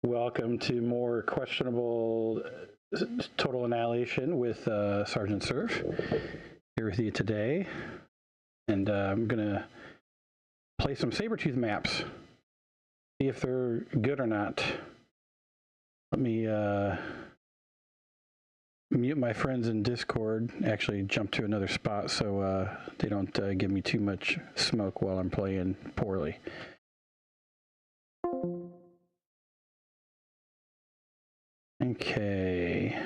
Welcome to more questionable total annihilation with Sergeant Surf. Here with you today, and I'm gonna play some Sabretooth maps. See if they're good or not. Let me mute my friends in Discord. Actually, jump to another spot so they don't give me too much smoke while I'm playing poorly. Okay.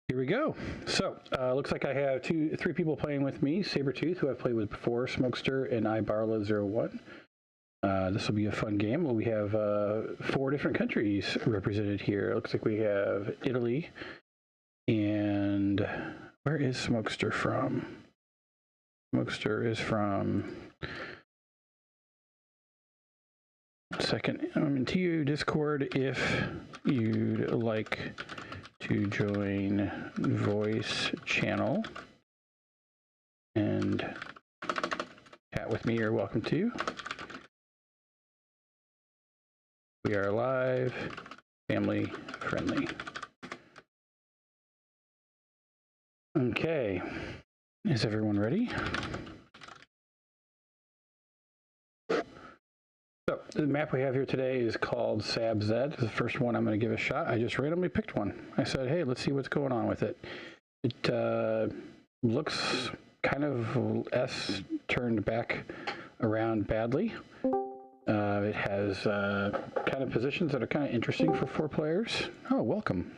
Here we go. So, looks like I have three people playing with me. Sabretooth, who I've played with before, Smokester, and iBarla01. This will be a fun game. We have 4 different countries represented here. It looks like we have Italy, and where is Smokester from? Smokester is from... Second, I'm into you, Discord, if you'd like to join voice channel and chat with me, you're welcome to. We are live, family friendly. Okay, is everyone ready? So the map we have here today is called SabZ. It's the first one I'm going to give a shot. I just randomly picked one. I said, hey, let's see what's going on with it. It looks kind of S turned back around badly. It has kind of positions that are kind of interesting for 4 players. Oh, welcome.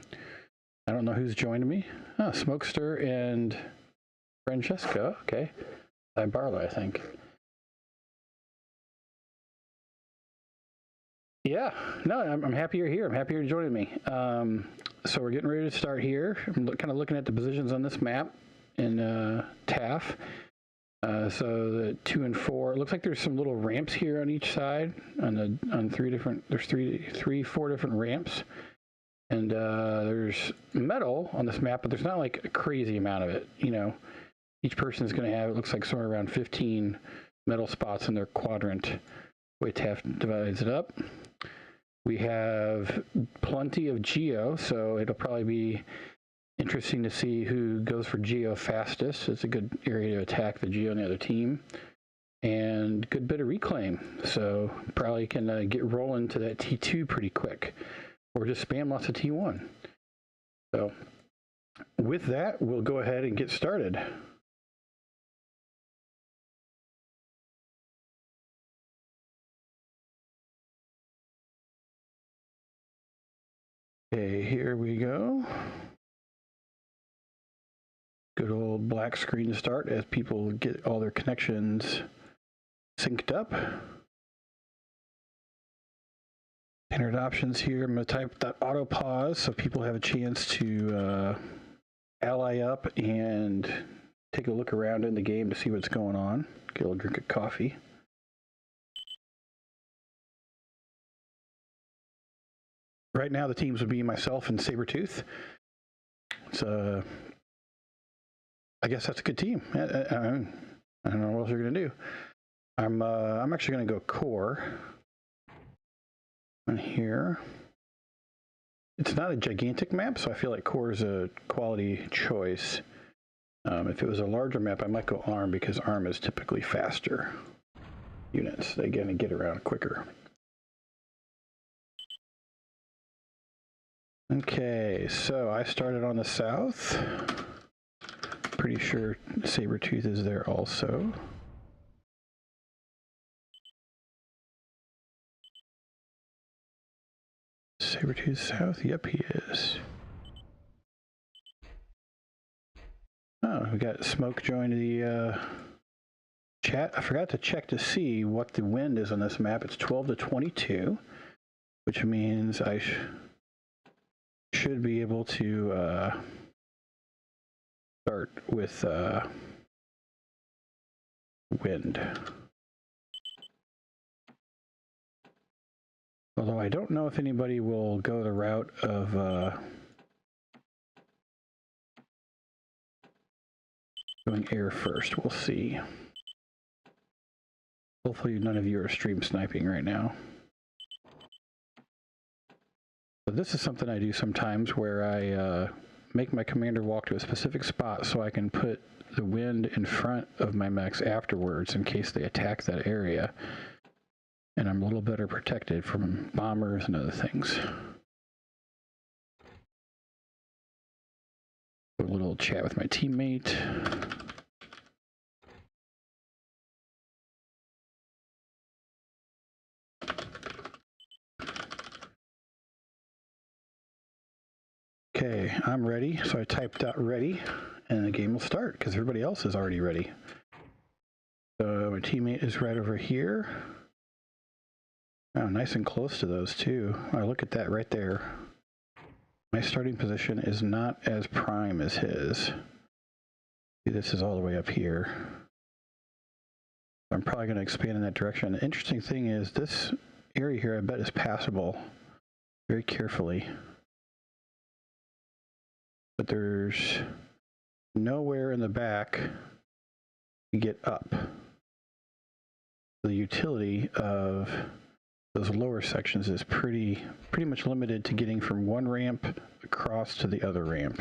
I don't know who's joined me. Oh, Smokester and Francesca. Okay. iBarla, I think. Yeah, no, I'm happy you're here. I'm happy you're joining me. So we're getting ready to start here. I'm kind of looking at the positions on this map in TAF. So the 2 and 4. It looks like there's some little ramps here on each side. On 3 different. There's 4 different ramps, and there's metal on this map, but there's not like a crazy amount of it. You know, each person is going to have, it looks like, somewhere around 15 metal spots in their quadrant. Way TAF divides it up. We have plenty of geo, so it'll probably be interesting to see who goes for geo fastest. It's a good area to attack the geo on the other team. And good bit of reclaim, so probably can get rolling to that T2 pretty quick, or just spam lots of T1. So with that, we'll go ahead and get started. Okay, here we go. Good old black screen to start as people get all their connections synced up. Standard options here. I'm going to type that auto pause so people have a chance to ally up and take a look around in the game to see what's going on. Get a little drink of coffee. Right now, the teams would be myself and Sabretooth. So I guess that's a good team. I don't know what else you're going to do. I'm actually going to go core on here. It's not a gigantic map, so I feel like core is a quality choice. If it was a larger map, I might go arm because arm is typically faster units. They're going to get around quicker. Okay, so I started on the south. Pretty sure Sabretooth is there also. Sabretooth south? Yep, he is. Oh, we got Smoke joined the chat. I forgot to check to see what the wind is on this map. It's 12 to 22, which means I should be able to start with wind. Although I don't know if anybody will go the route of going air first. We'll see. Hopefully none of you are stream sniping right now. So this is something I do sometimes where I make my commander walk to a specific spot so I can put the wind in front of my mechs afterwards in case they attack that area. And I'm a little better protected from bombers and other things. A little chat with my teammate. Okay, I'm ready. So I typed out ready, and the game will start because everybody else is already ready. So my teammate is right over here. Oh, nice and close to those too. Oh, look at that right there. My starting position is not as prime as his. See, this is all the way up here. I'm probably going to expand in that direction. The interesting thing is this area here I bet is passable very carefully. But there's nowhere in the back to get up. The utility of those lower sections is pretty much limited to getting from one ramp across to the other ramp.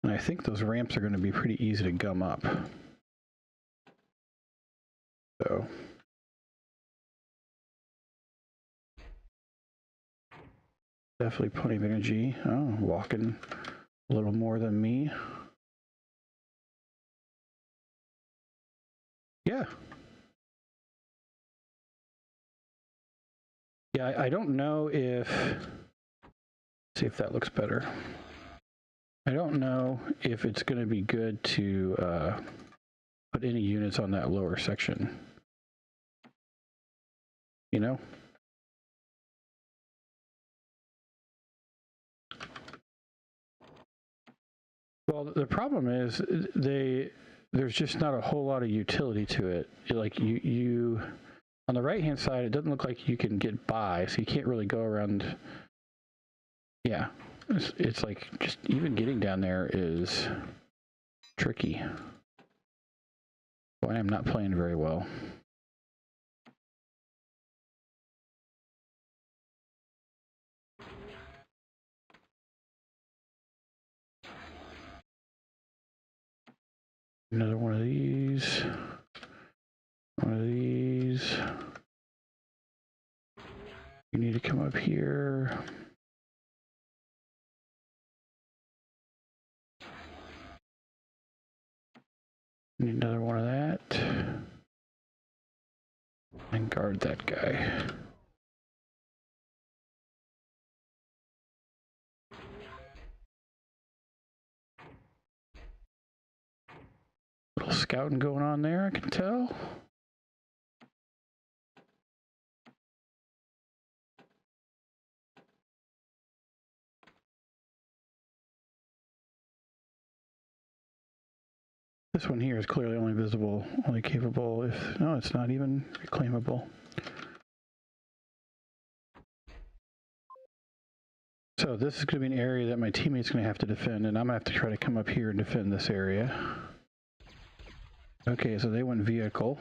And I think those ramps are going to be pretty easy to gum up. So definitely plenty of energy. Oh, walking a little more than me. Yeah. Yeah, I don't know if, see if that looks better. I don't know if it's going to be good to put any units on that lower section. You know? Well, the problem is there's just not a whole lot of utility to it. Like you on the right hand side, it doesn't look like you can get by, so you can't really go around. Yeah, it's like just even getting down there is tricky. Boy, I'm not playing very well. Another one of these. One of these. You need to come up here. Need another one of that. And guard that guy. Little scouting going on there, I can tell. This one here is clearly only visible, only capable if, no, it's not even reclaimable. So this is going to be an area that my teammate's going to have to defend, and I'm going to have to try to come up here and defend this area. Okay, so they went vehicle.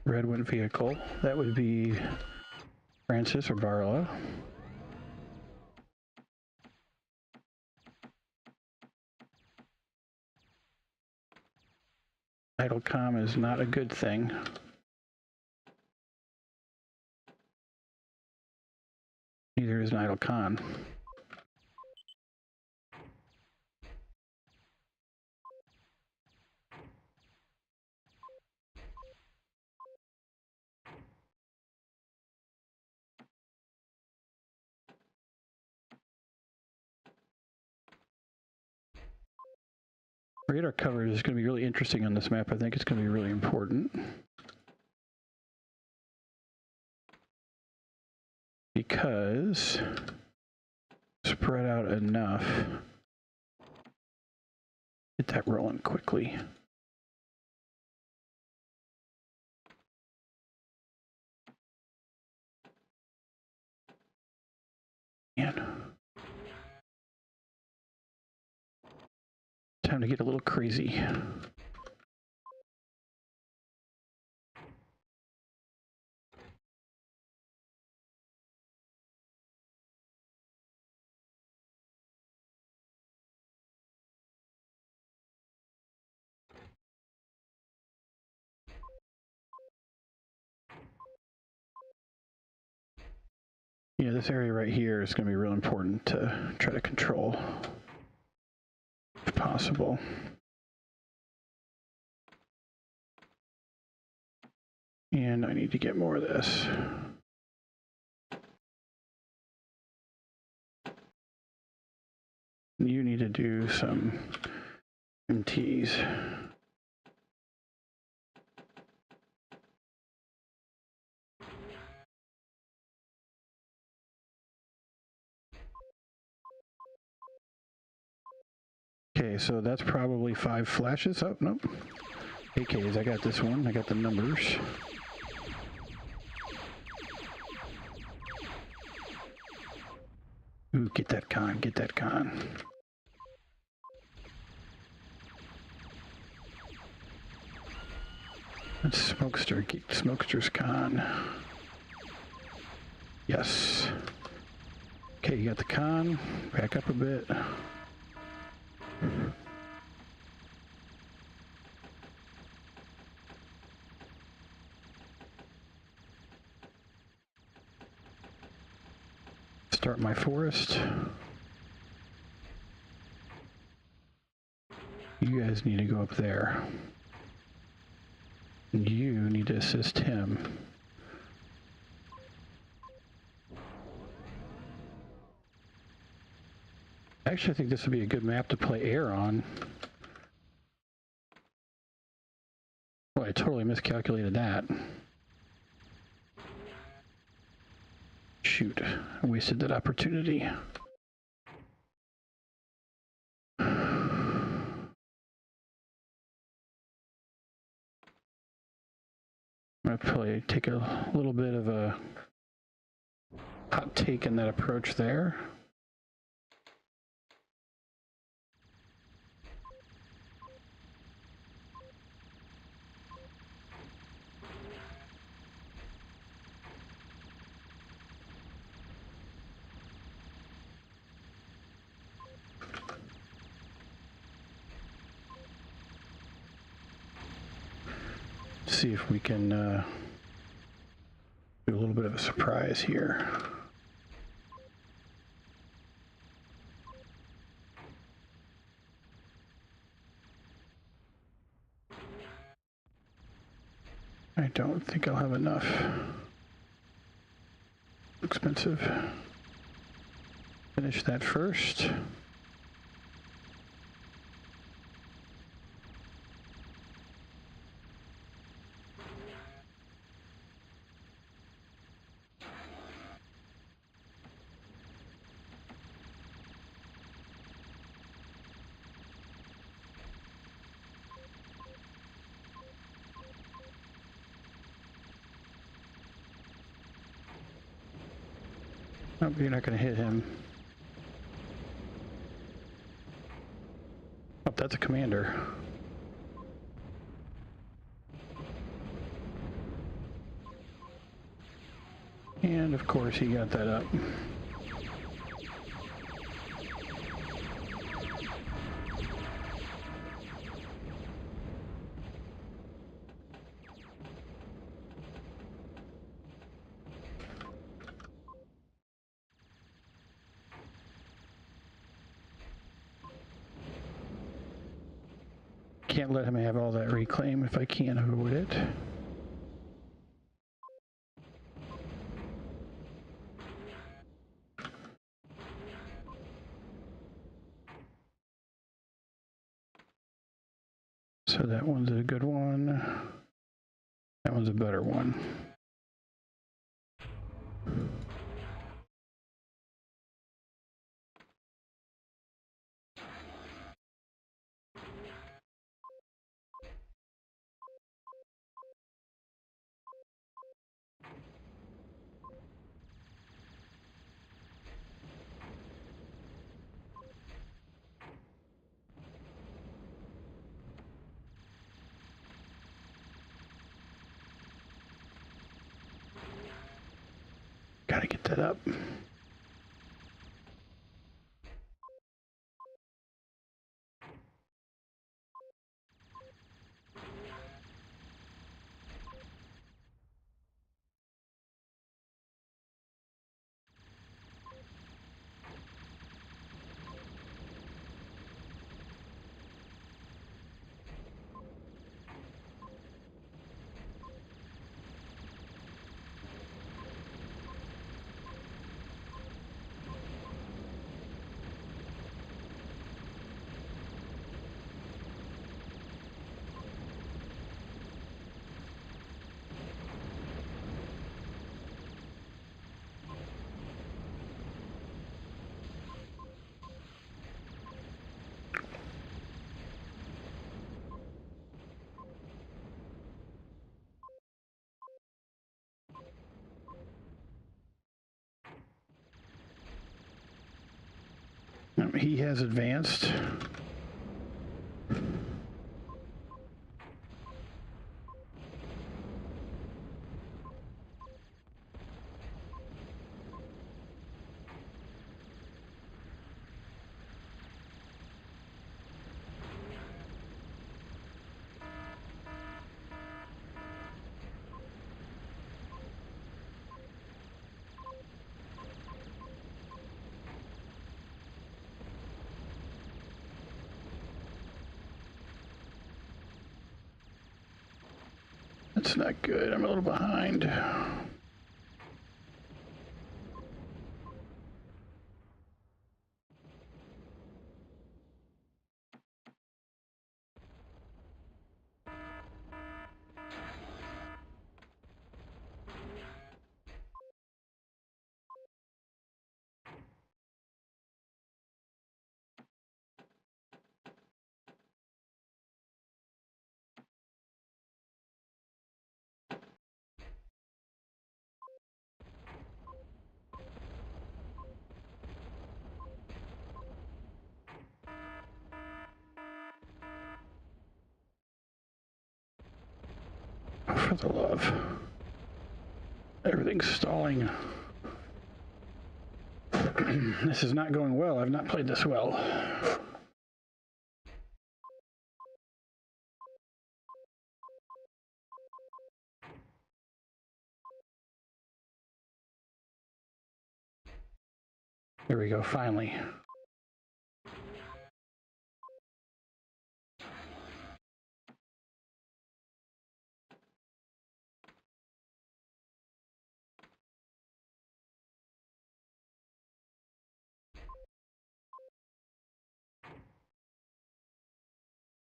Red went vehicle. That would be Francis or Barla. Idle comm is not a good thing. Neither is an idle con. Radar coverage is going to be really interesting on this map. I think it's going to be really important. Because spread out enough. Get that rolling quickly. Man. Time to get a little crazy. Yeah, this area right here is going to be real important to try to control, if possible. And I need to get more of this. You need to do some MTs. Okay, so that's probably 5 flashes. Oh, nope. AKs, I got this one. I got the numbers. Ooh, get that con, get that con. Let's Smokester, get Smokester's con. Yes. Okay, you got the con. Back up a bit. Start my forest. You guys need to go up there. And you need to assist him. Actually, I think this would be a good map to play air on. Well, I totally miscalculated that. Shoot, I wasted that opportunity. I'm gonna probably take a little bit of a hot take in that approach there. See if we can do a little bit of a surprise here. I don't think I'll have enough. Expensive. Finish that first. Nope, you're not going to hit him. Oh, that's a commander. And of course he got that up. Can't let him have all that reclaim if I can avoid it. So that one's a good one. That one's a better one. Gotta get that up. He has advanced. That's not good. I'm a little behind. For the love. Everything's stalling. This is not going well. I've not played this well. There we go, finally.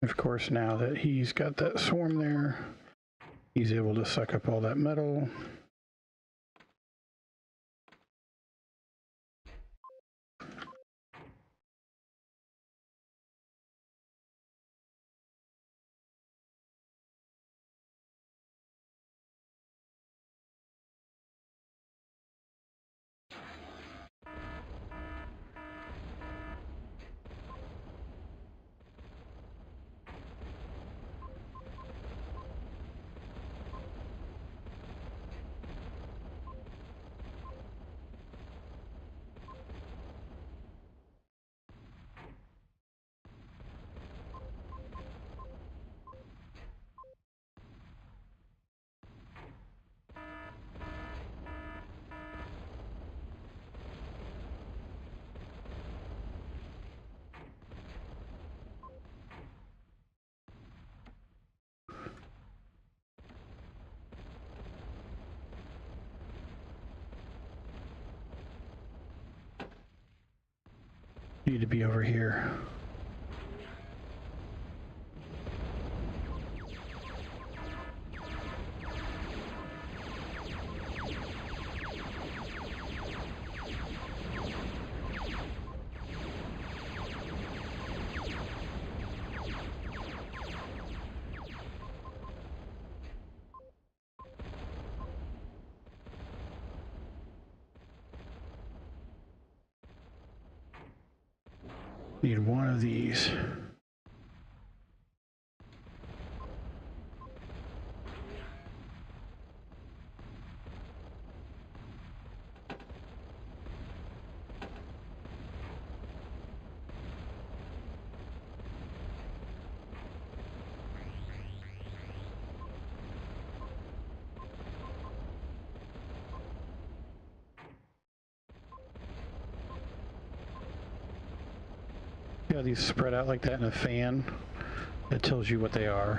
Of course, now that he's got that swarm there, he's able to suck up all that metal. Need to be over here. Need one of these. Yeah, these spread out like that in a fan. It tells you what they are.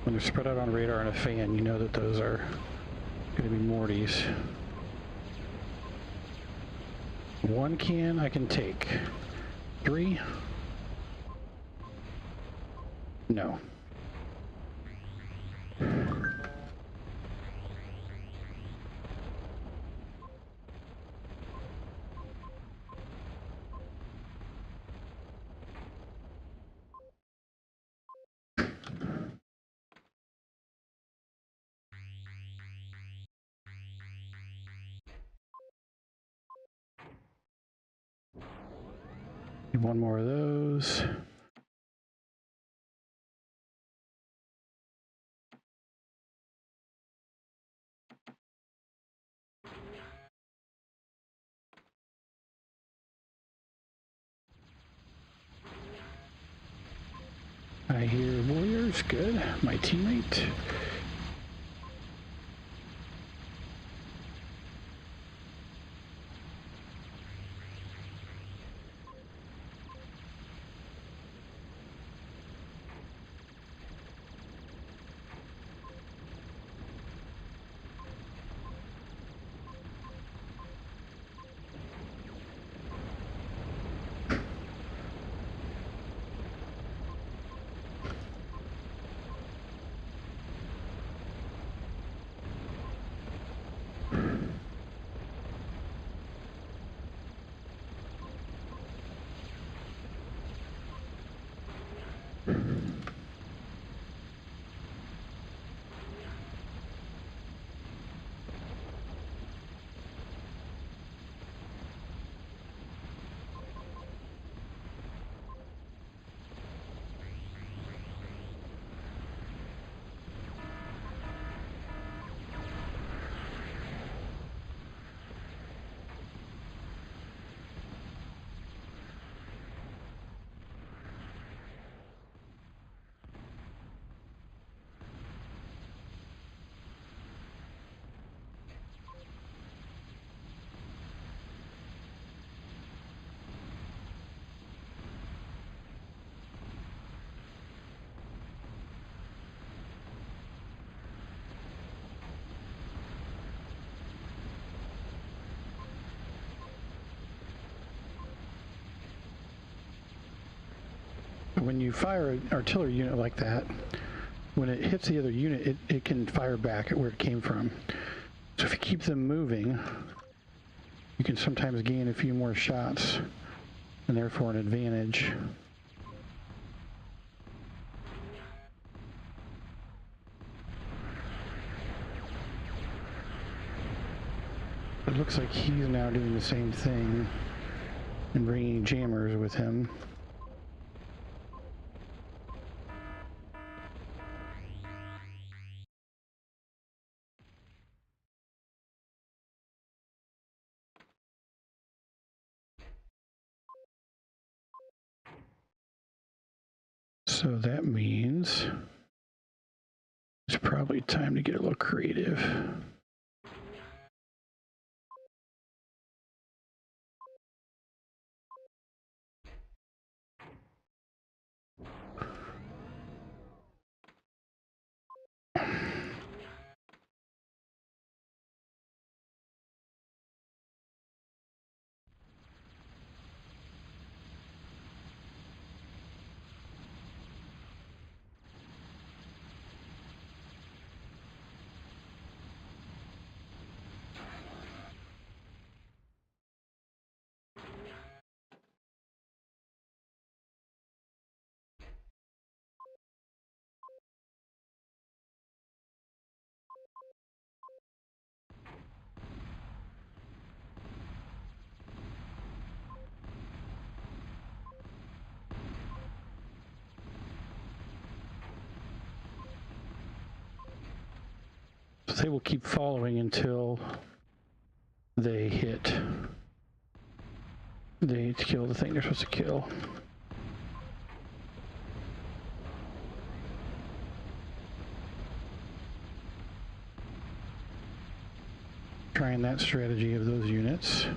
When they're spread out on radar in a fan, you know that those are going to be Mortys. One can I can take. 3? No. Need one more of those. I hear warriors. Good. My teammate. When you fire an artillery unit like that, when it hits the other unit, it can fire back at where it came from. So if you keep them moving, you can sometimes gain a few more shots, and therefore an advantage. It looks like he's now doing the same thing and bringing jammers with him. So that means it's probably time to get a little creative. So they will keep following until they kill the thing they're supposed to kill. Trying that strategy of those units.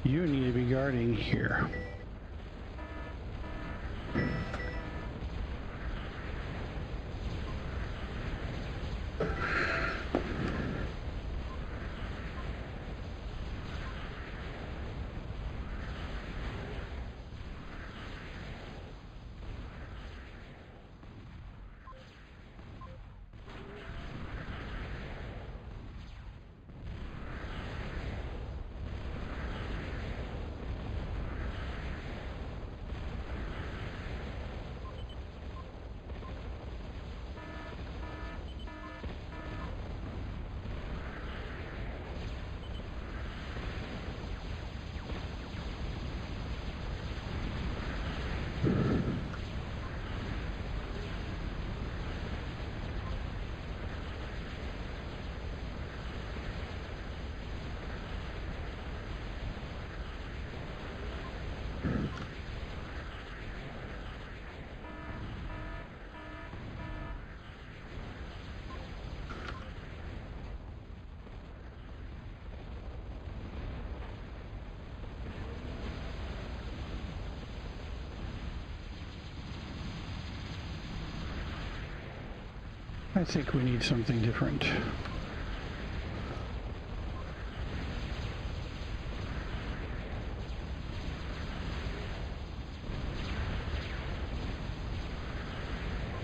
You need to be guarding here. I think we need something different.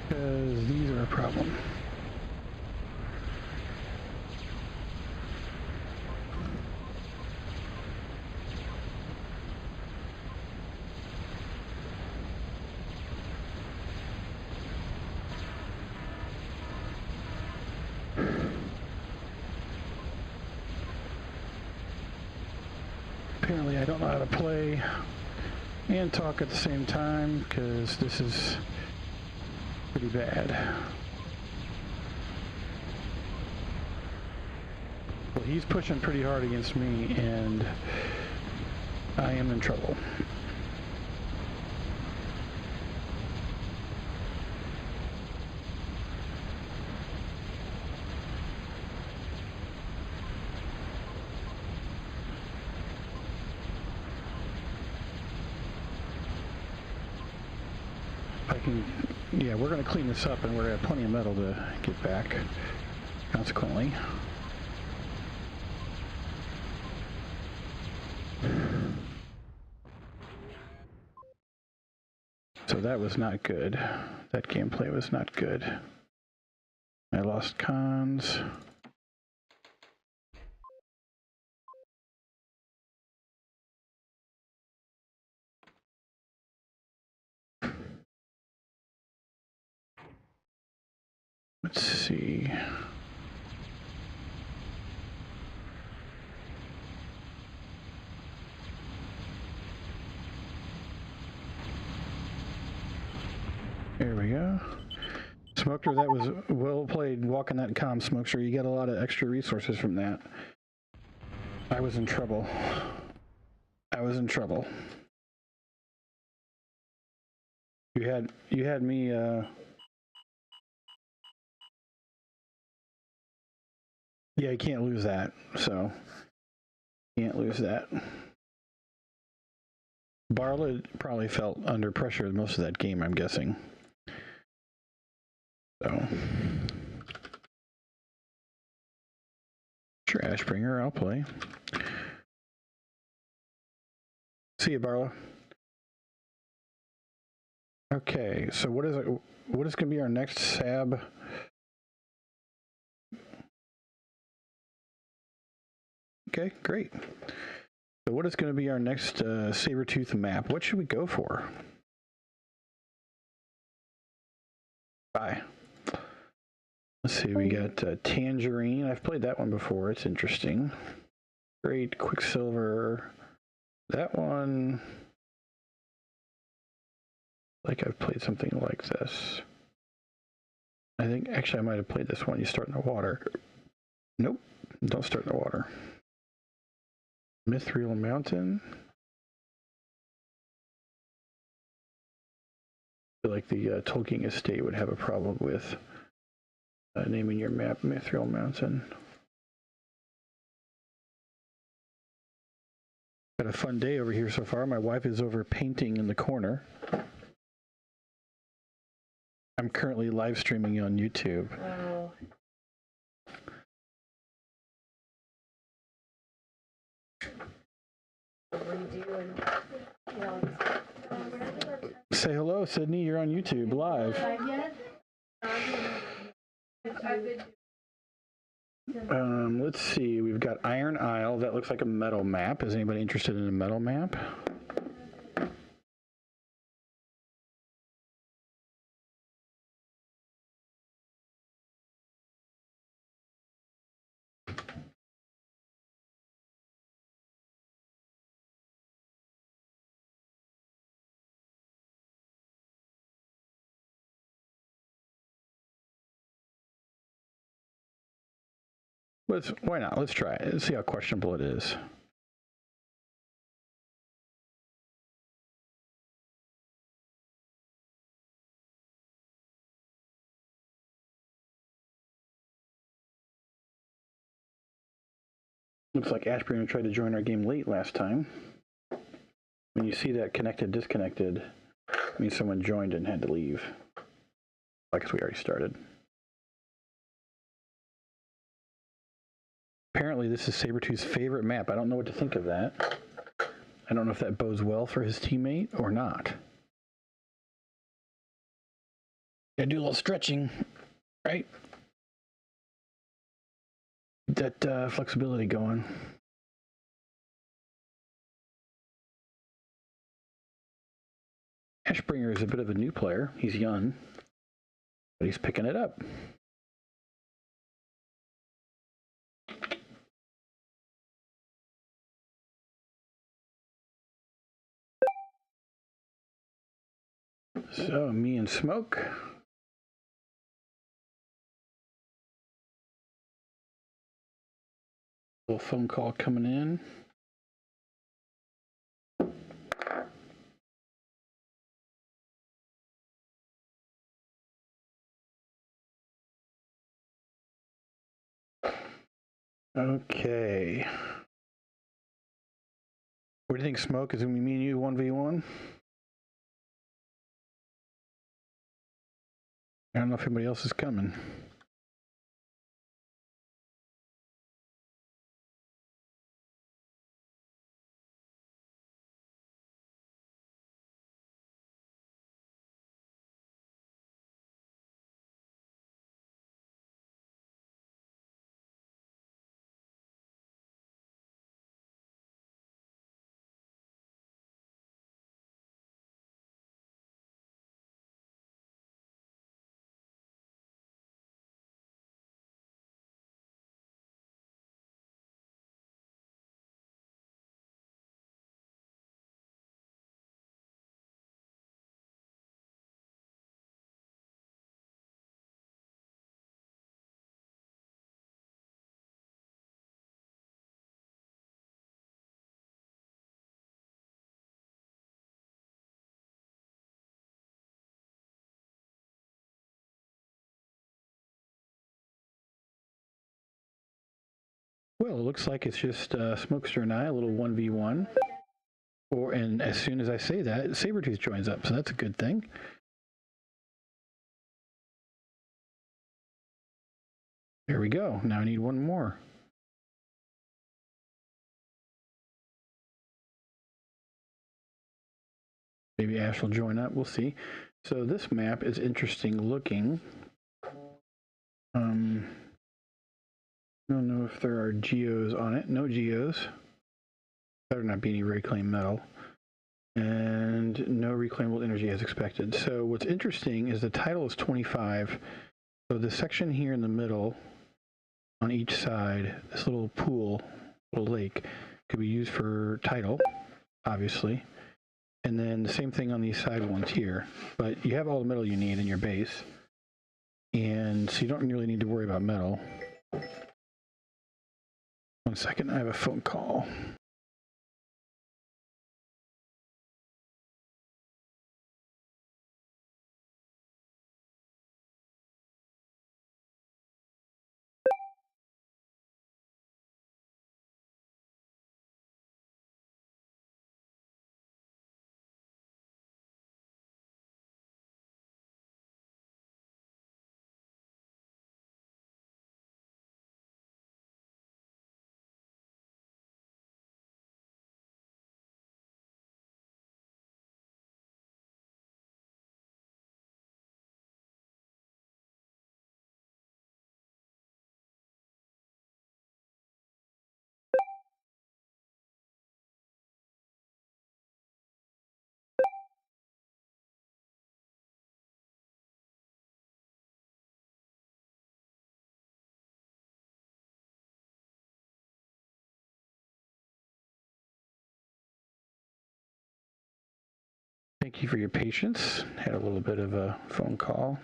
Because these are a problem. Apparently I don't know how to play and talk at the same time, because this is pretty bad. Well, he's pushing pretty hard against me, and I am in trouble. Yeah, we're going to clean this up, and we're going to have plenty of metal to get back, consequently. So that was not good. That gameplay was not good. I lost cons. Let's see. There we go. Smoker, that was well played, walking that comm, Smoker. You got a lot of extra resources from that. I was in trouble. I was in trouble. You had me, yeah, you can't lose that, so can't lose that. Barla probably felt under pressure most of that game, I'm guessing. So, sure, Ashbringer, I'll play. See you, Barla. Okay, so what is it? What is going to be our next Sab? Okay, great. So what is going to be our next Sabretooth map? What should we go for? Bye. Let's see, we got Tangerine. I've played that one before. It's interesting. Great. Quicksilver. That one, like I've played something like this. I think, actually, I might have played this one. You start in the water. Nope, don't start in the water. Mithril Mountain. I feel like the Tolkien estate would have a problem with naming your map Mithril Mountain. Had a fun day over here so far. My wife is over painting in the corner. I'm currently live streaming on YouTube. Oh. What are you doing? Say hello, Sydney. You're on YouTube live. Let's see. We've got Iron Isle. That looks like a metal map. Is anybody interested in a metal map? Why not? Let's try it. Let's see how questionable it is. Looks like Ashburn tried to join our game late last time. When you see that connected, disconnected, it means someone joined and had to leave. I guess we already started. Apparently, this is Sabretooth's favorite map. I don't know what to think of that. I don't know if that bodes well for his teammate or not. Gotta do a little stretching, right? Get that flexibility going. Ashbringer is a bit of a new player. He's young, but he's picking it up. So, me and Smoke. Little phone call coming in. Okay. What do you think, Smoke? Is it going to be me and you 1v1? I don't know if anybody else is coming. Well, it looks like it's just Smokester and I, a little 1v1. And as soon as I say that, Sabretooth joins up, so that's a good thing. There we go. Now I need one more. Maybe Ash will join up. We'll see. So this map is interesting looking. I don't know if there are geos on it. No geos. Better not be any reclaimed metal. And no reclaimable energy as expected. So what's interesting is the title is 25. So the section here in the middle, on each side, this little pool, little lake, could be used for title, obviously. And then the same thing on these side ones here. But you have all the metal you need in your base. And so you don't really need to worry about metal. 1 second, I have a phone call. Thank you for your patience. Had a little bit of a phone call.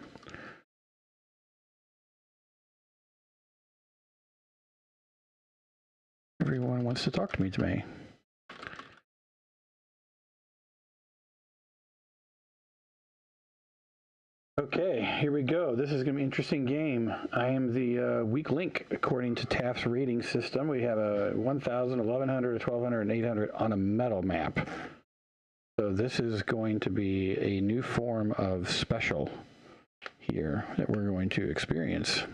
Everyone wants to talk to me today. Okay, here we go. This is going to be an interesting game. I am the weak link according to TAF's rating system. We have a 1,000, 1,100, 1,200, and 800 on a metal map. So this is going to be a new form of special here that we're going to experience.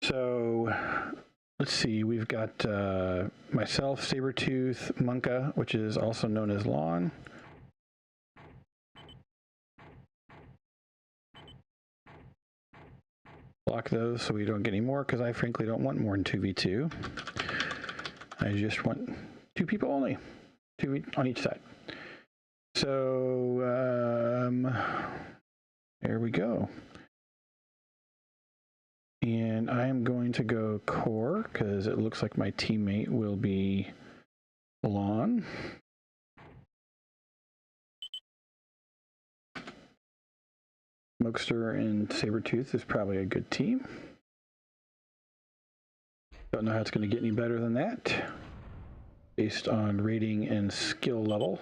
So let's see, we've got myself, Sabretooth, Monka, which is also known as Lawn. Block those so we don't get any more, because I frankly don't want more than 2v2. I just want 2 people only, 2 on each side. So there we go. And I am going to go core because it looks like my teammate will be lawn. Smokester and Sabretooth is probably a good team. Don't know how it's going to get any better than that based on rating and skill level.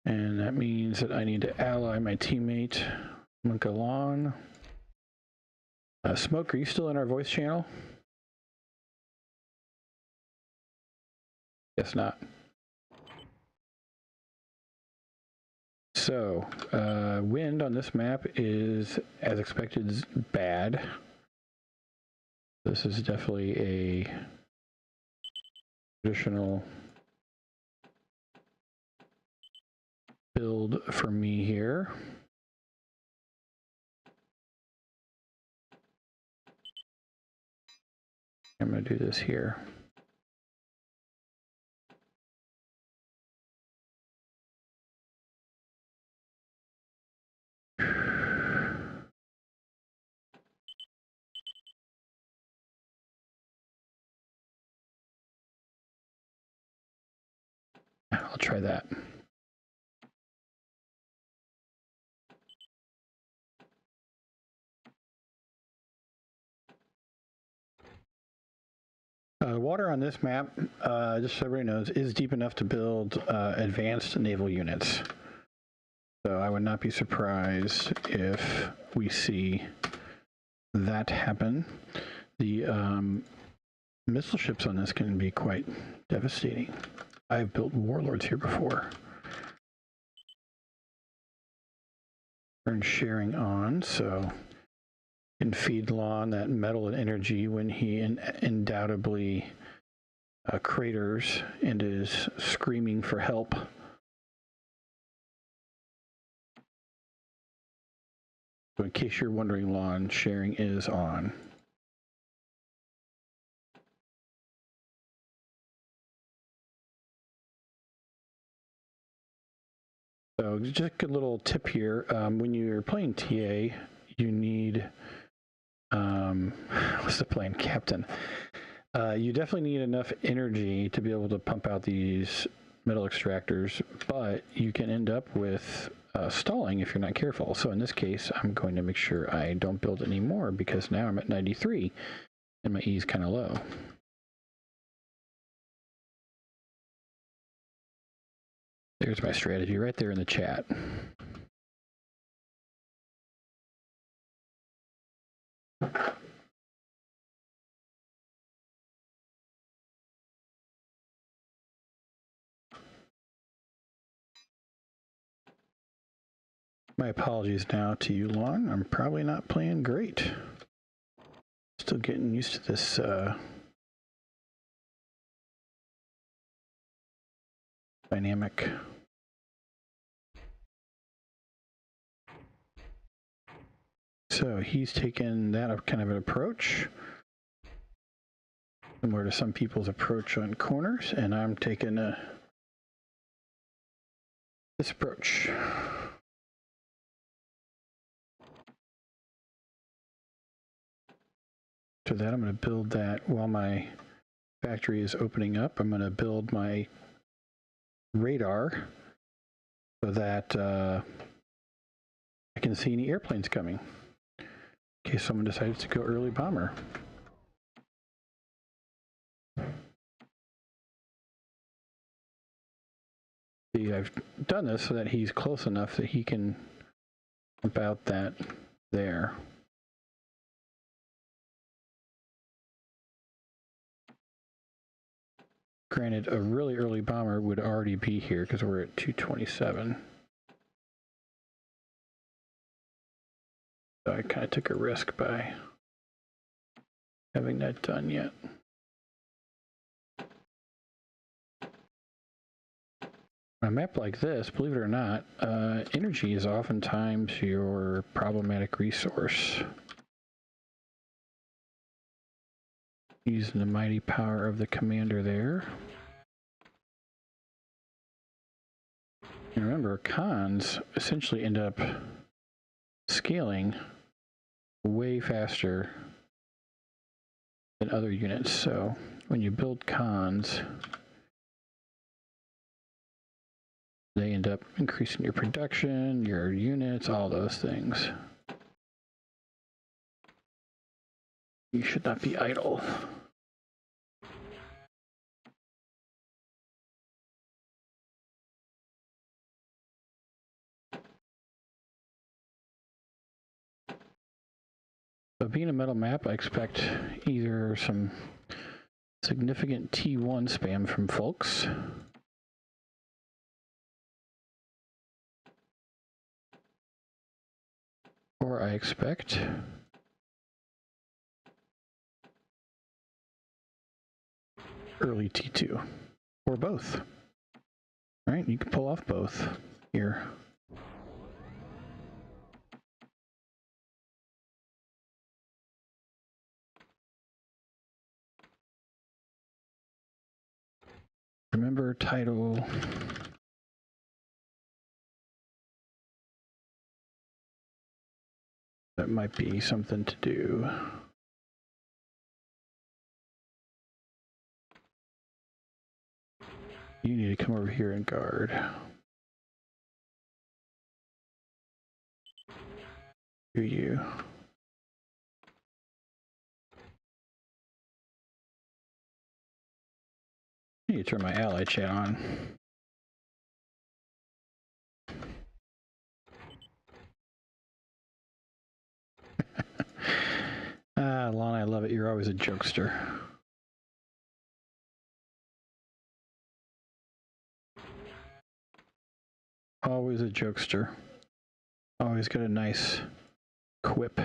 And that means that I need to ally my teammate, Monka Lawn. Smoke, are you still in our voice channel? Guess not. So, wind on this map is, as expected, bad. This is definitely a traditional build for me here. I'm going to do this here. I'll try that. Water on this map, just so everybody knows, is deep enough to build advanced naval units. So I would not be surprised if we see that happen. The missile ships on this can be quite devastating. I've built warlords here before. Turn sharing on, so can feed Lawn that metal and energy when he undoubtedly craters and is screaming for help. So in case you're wondering, Lawn, sharing is on. So just a little tip here, when you're playing TA, you need, what's the plan, Captain? You definitely need enough energy to be able to pump out these metal extractors, but you can end up with stalling if you're not careful. So in this case, I'm going to make sure I don't build any more because now I'm at 93 and my E is kind of low. There's my strategy right there in the chat. My apologies now to you, Lawn. I'm probably not playing great. Still getting used to this dynamic. So he's taken that kind of an approach, similar to some people's approach on corners, and I'm taking this approach. To that, I'm going to build that while my factory is opening up. I'm going to build my radar so that I can see any airplanes coming in case someone decides to go early bomber. See, I've done this so that he's close enough that he can pump out that there. Granted, a really early bomber would already be here because we're at 227. So I kind of took a risk by having that done yet. On a map like this, believe it or not, energy is oftentimes your problematic resource. Using the mighty power of the commander there. And remember, cons essentially end up scaling way faster than other units. So when you build cons, they end up increasing your production, your units, all those things. You should not be idle. So being a metal map, I expect either some significant T1 spam from folks, or I expect early T2, or both. All right, you can pull off both here. Remember title. That might be something to do. You need to come over here and guard. Do you? I need to turn my ally chat on. Lana, I love it. You're always a jokester. Always a jokester. Always got a nice quip.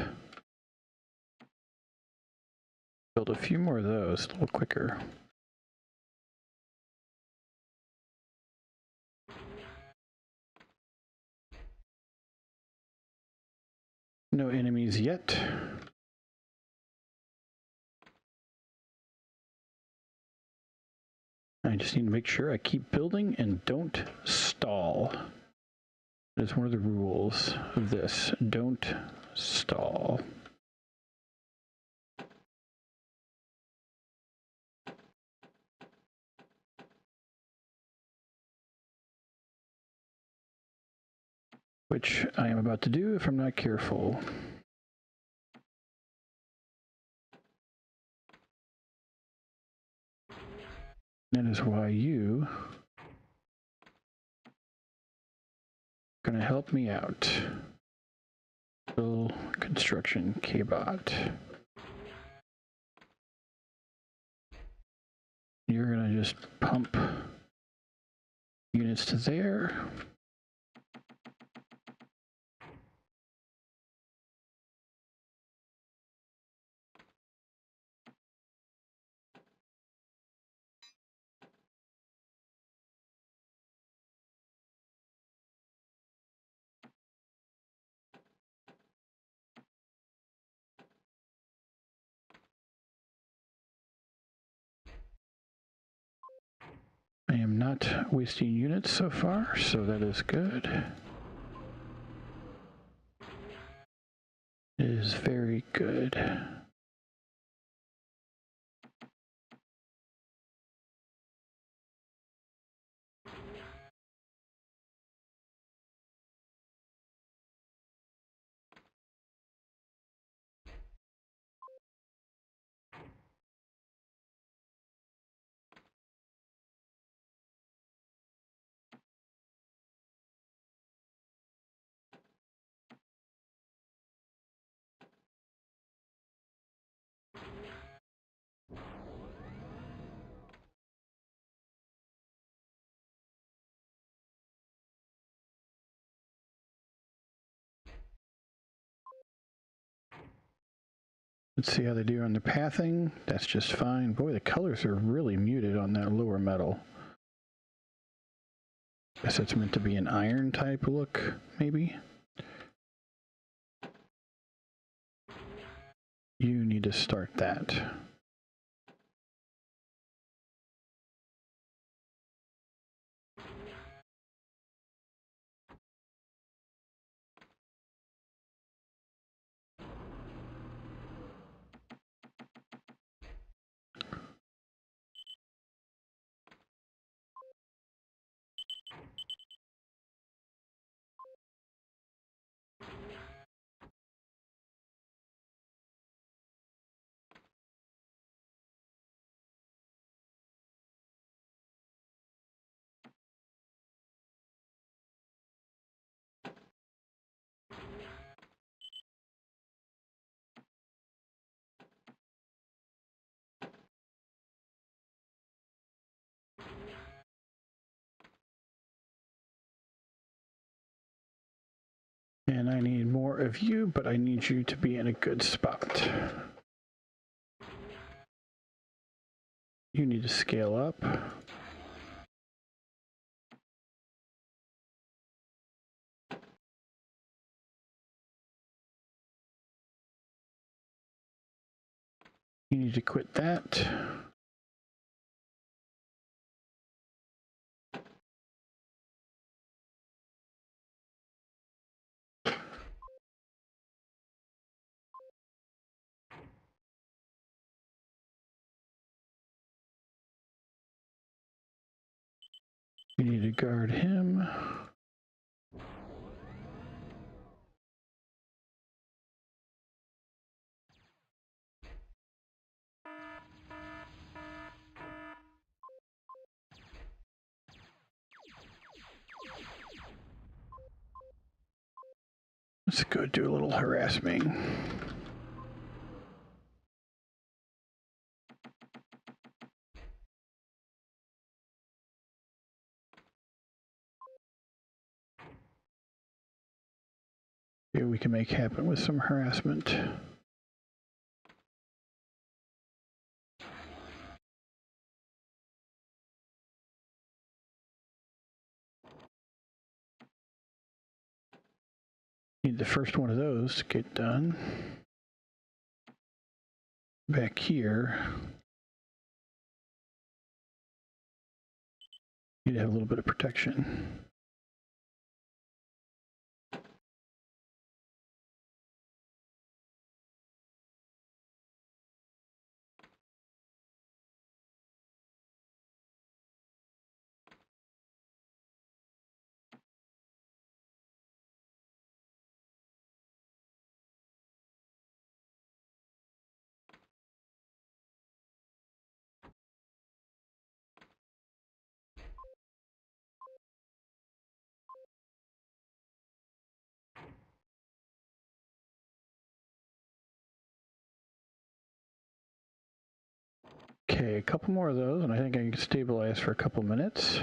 Build a few more of those, a little quicker. No enemies yet. I just need to make sure I keep building and don't stall. That's one of the rules of this. Don't stall. Which I am about to do if I'm not careful. That is why you are going to help me out. Little construction K-bot. You're going to just pump units to there. I am not wasting units so far, so that is good. It is very good. Let's see how they do on the pathing. That's just fine. Boy, the colors are really muted on that lower metal. Guess it's meant to be an iron type look, maybe. You need to start that. And I need more of you, but I need you to be in a good spot. You need to scale up. You need to quit that. You need to guard him. Let's go do a little harassing. Here we can make happen with some harassment. Need the first one of those to get done. Back here, need to have a little bit of protection. Okay, a couple more of those, and I think I can stabilize for a couple minutes.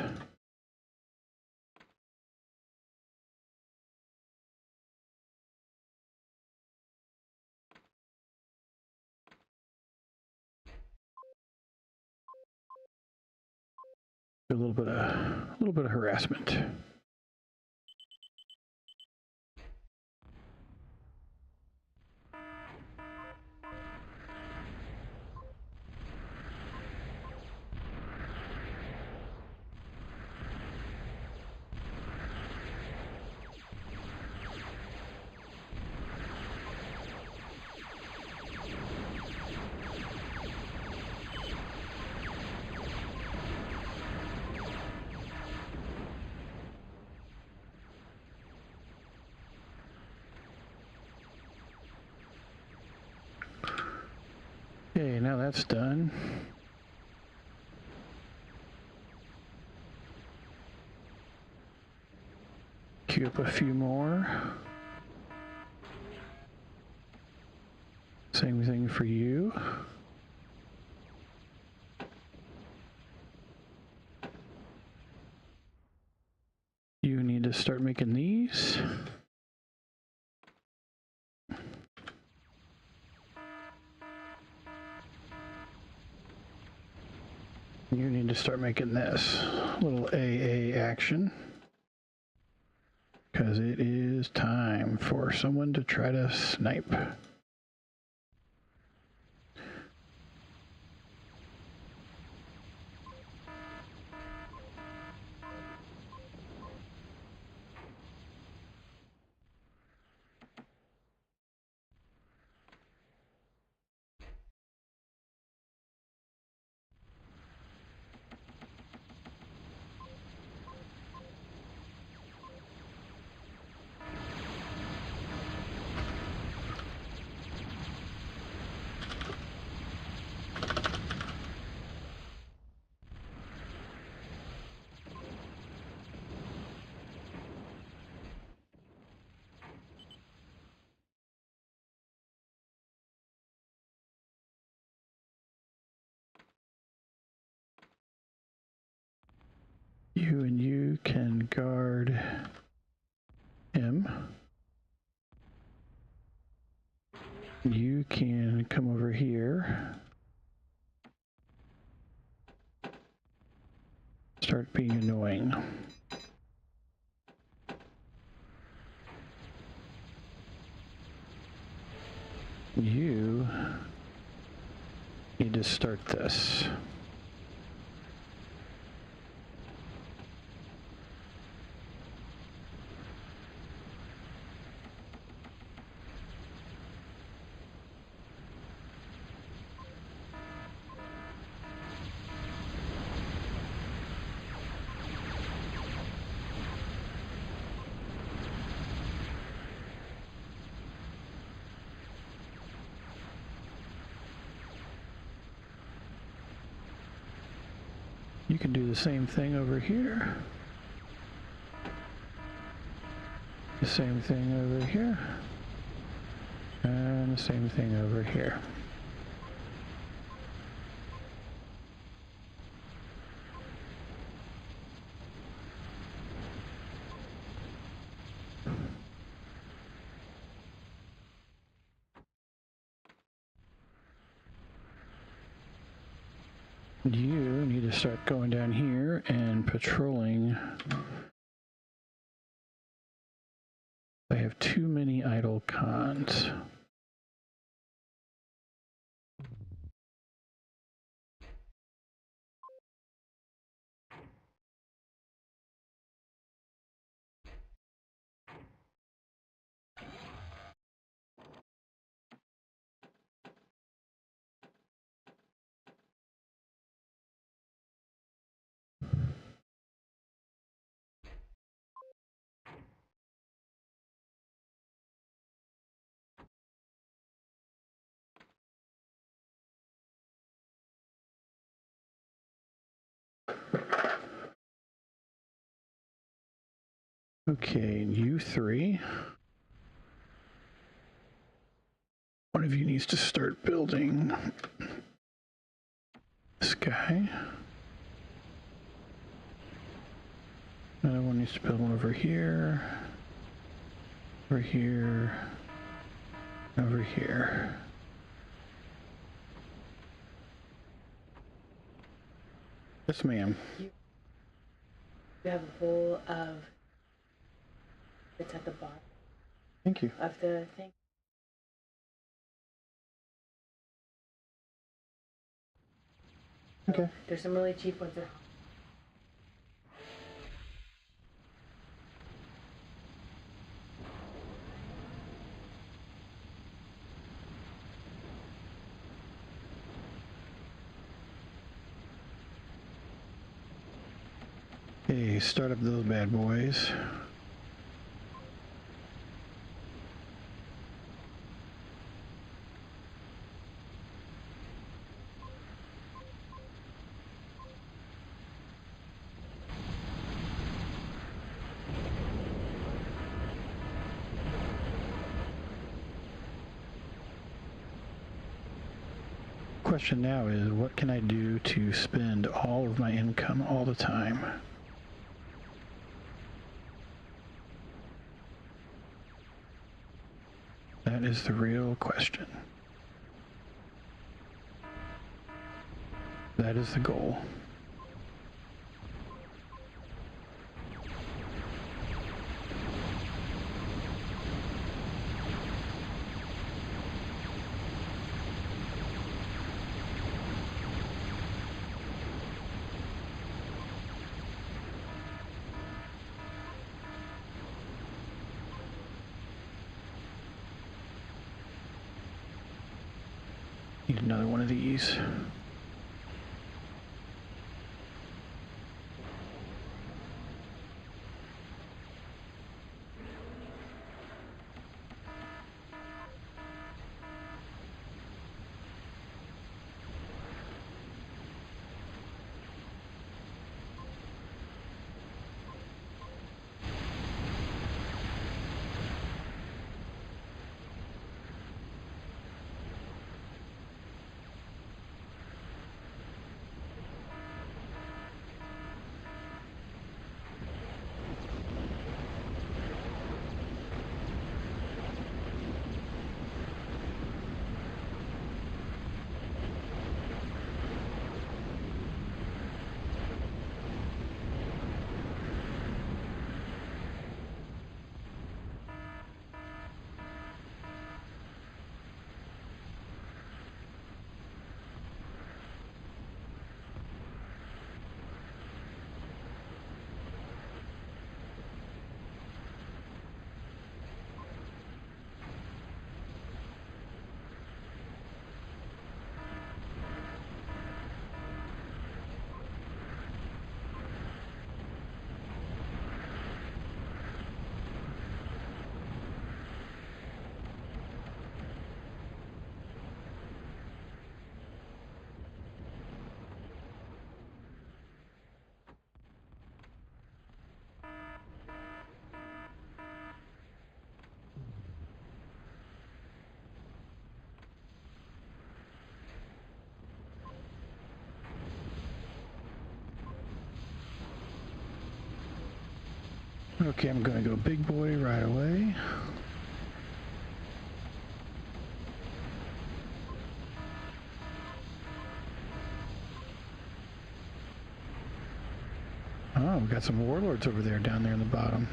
A little bit of harassment. Okay, now that's done. Queue up a few more. Same thing for you. You need to start making these. You need to start making this little AA action, because it is time for someone to try to snipe. You can guard him. You can come over here. Start being annoying. You need to start this. You can do the same thing over here. The same thing over here. And the same thing over here. You need to start going down here and patrolling. I have too many idle cons. Okay, you three. One of you needs to start building this guy. Another one needs to build one over here, over here, over here. Yes, ma'am. You have a bowl of, it's at the bottom. Thank you. Of the thing. Okay. There's some really cheap ones at home. Okay, start up those bad boys. Question now is, what can I do to spend all of my income all the time? That is the real question. That is the goal. Need another one of these. Okay, I'm gonna go big boy right away. Oh, we got some warlords over there, down there in the bottom.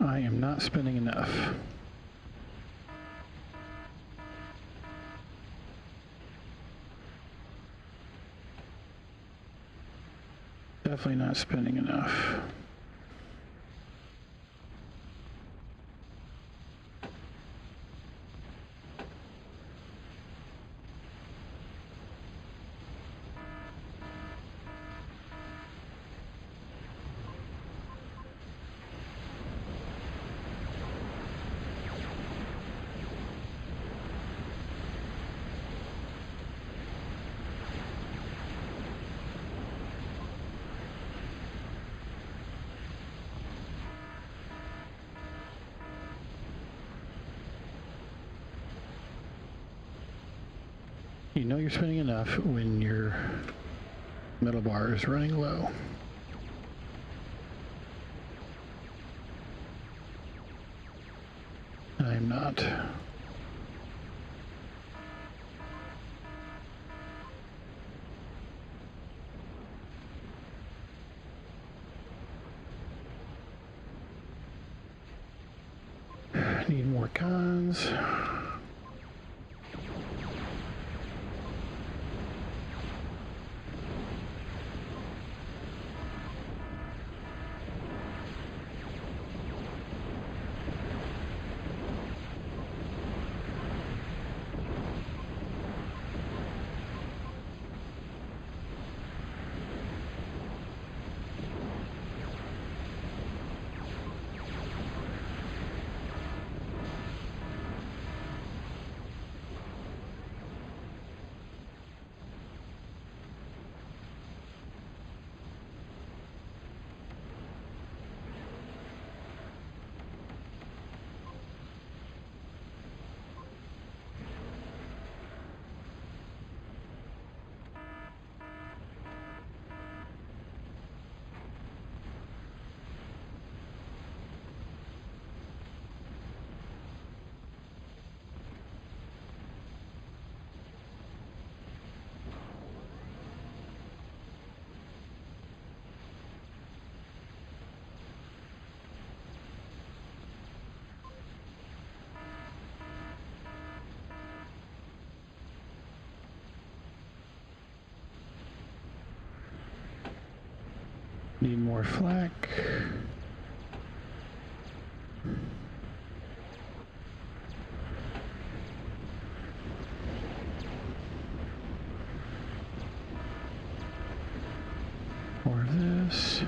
I am not spending enough. Definitely not spending enough. You know you're spending enough when your metal bar is running low. I'm not. Need more cons. Need more flak. More of this.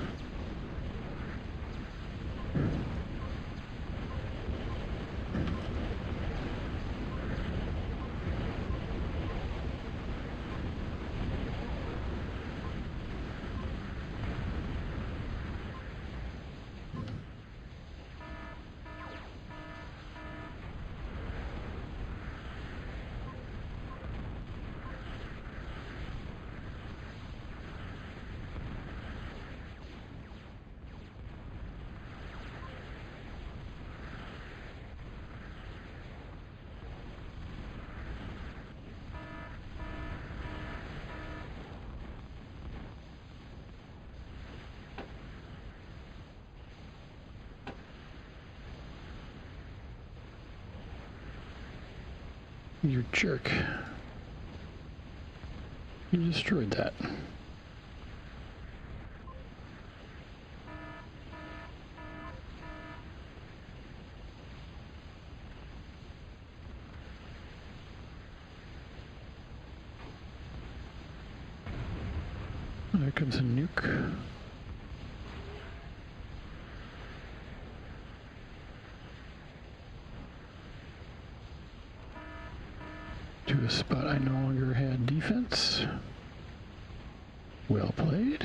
You jerk. You destroyed that. There comes a nuke. To a spot I no longer had defense. Well played.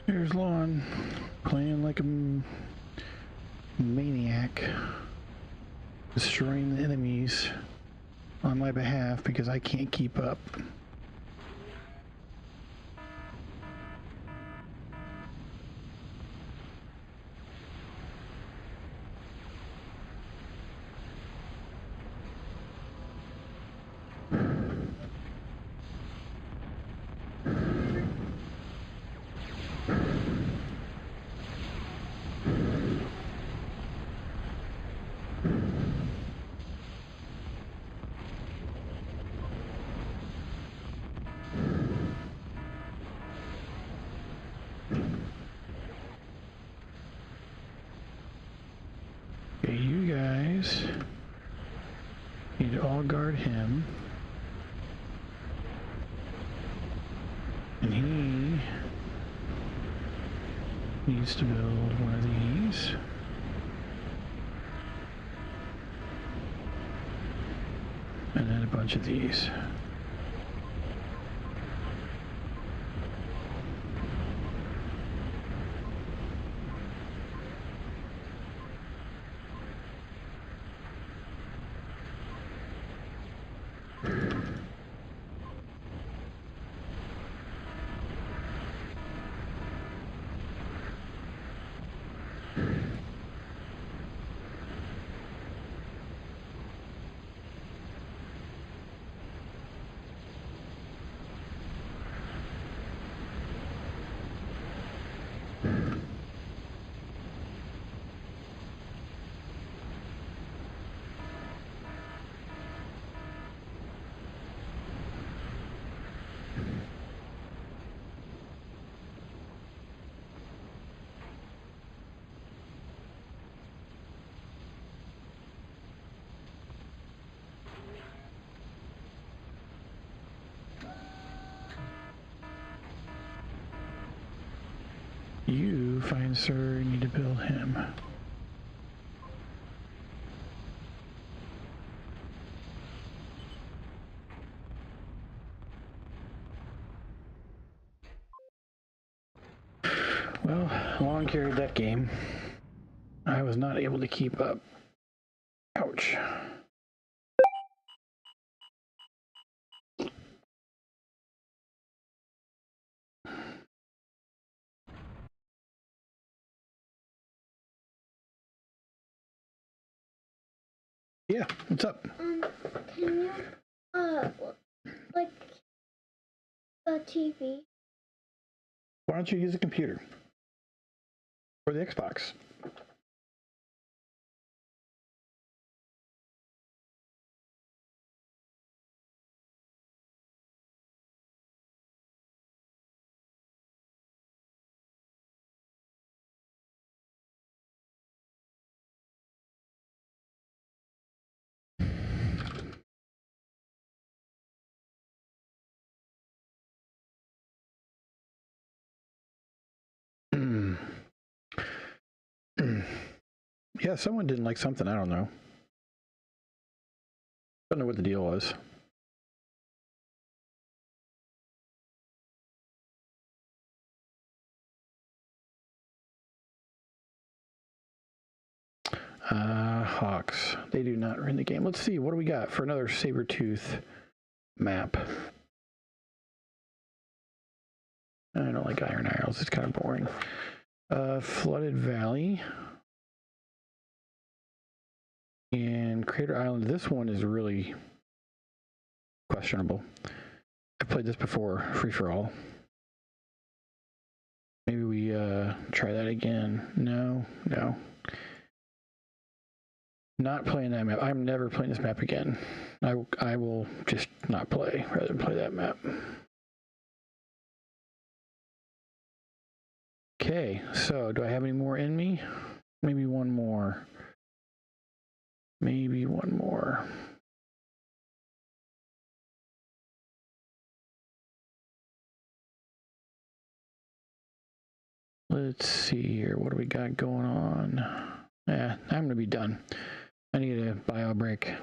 Here's Lon, playing like a maniac, destroying the enemies on my behalf because I can't keep up. Okay, you guys need to all guard him. And he needs to build one of these. And then a bunch of these. You find sir, you need to build him. Well, long carried that game. I was not able to keep up. Ouch. Yeah, what's up? Can you, like, the TV? Why don't you use a computer? Or the Xbox? Yeah, someone didn't like something. I don't know. Don't know what the deal was. Hawks. They do not win the game. Let's see. What do we got for another Sabretooth map? I don't like Iron Isles. It's kind of boring. Flooded Valley. And Crater Island. This one is really questionable. I played this before, free for all. Maybe we try that again. No. Not playing that map. I'm never playing this map again. I will just not play rather than play that map. Okay, so do I have any more in me? Maybe one more. Maybe one more. Let's see here. What do we got going on? Yeah, I'm going to be done. I need a bio break.